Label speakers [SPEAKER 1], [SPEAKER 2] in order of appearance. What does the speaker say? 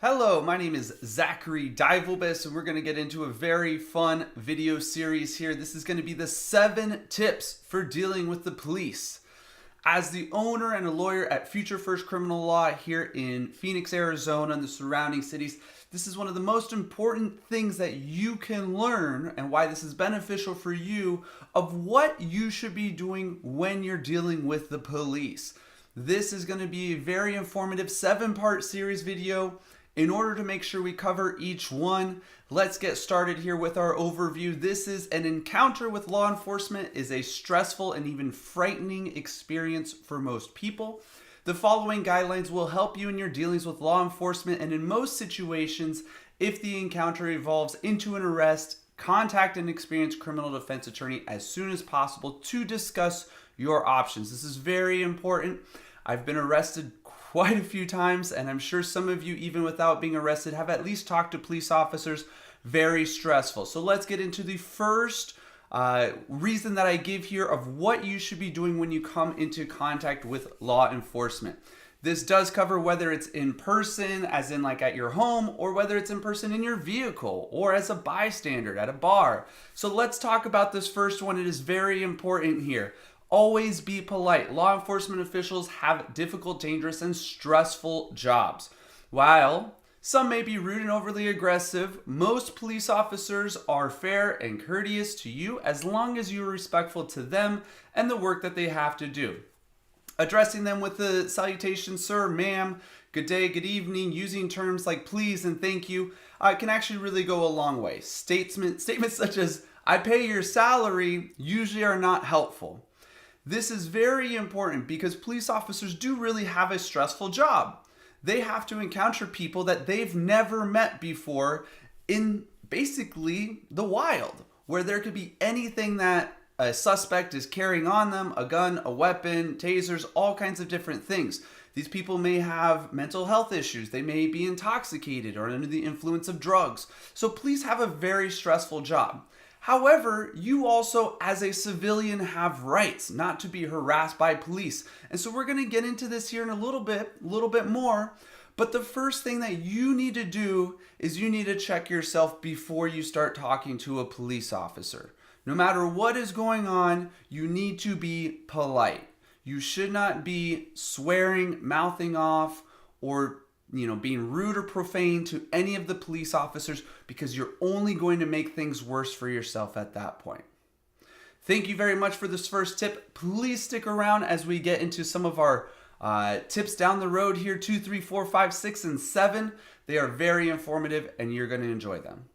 [SPEAKER 1] Hello, my name is Zachary Divelbiss, and we're going to get into a very fun video series here. This is going to be the 7 tips for dealing with the police. As the owner and a lawyer at Future First Criminal Law here in Phoenix, Arizona, and the surrounding cities, this is one of the most important things that you can learn and why this is beneficial for you of what you should be doing when you're dealing with the police. This is going to be a very informative 7-part series video. In order to make sure we cover each one, let's get started here with our overview. This is an encounter with law enforcement is a stressful and even frightening experience for most people. The following guidelines will help you in your dealings with law enforcement, and in most situations, if the encounter evolves into an arrest, contact an experienced criminal defense attorney as soon as possible to discuss your options. This is very important. I've been arrested quite a few times, and I'm sure some of you, even without being arrested, have at least talked to police officers. Very stressful. So let's get into the first reason that I give here of what you should be doing when you come into contact with law enforcement. This does cover whether it's in person, as in like at your home, or whether it's in person in your vehicle, or as a bystander at a bar. So let's talk about this first one. It is very important here. Always be polite. Law enforcement officials have difficult, dangerous, and stressful jobs. While some may be rude and overly aggressive, most police officers are fair and courteous to you as long as you are respectful to them and the work that they have to do. Addressing them with the salutation, sir, ma'am, good day, good evening, using terms like please and thank you can actually really go a long way. Statements such as, I pay your salary, usually are not helpful. This is very important because police officers do really have a stressful job. They have to encounter people that they've never met before in basically the wild, where there could be anything that a suspect is carrying on them, a gun, a weapon, tasers, all kinds of different things. These people may have mental health issues. They may be intoxicated or under the influence of drugs. So police have a very stressful job. However, you also, as a civilian, have rights not to be harassed by police. And so we're going to get into this here in a little bit more. But the first thing that you need to do is you need to check yourself before you start talking to a police officer. No matter what is going on, you need to be polite. You should not be swearing, mouthing off, or being rude or profane to any of the police officers, because you're only going to make things worse for yourself at that point. Thank you very much for this first tip. Please stick around as we get into some of our tips down the road here, 2, 3, 4, 5, 6, and 7. They are very informative and you're going to enjoy them.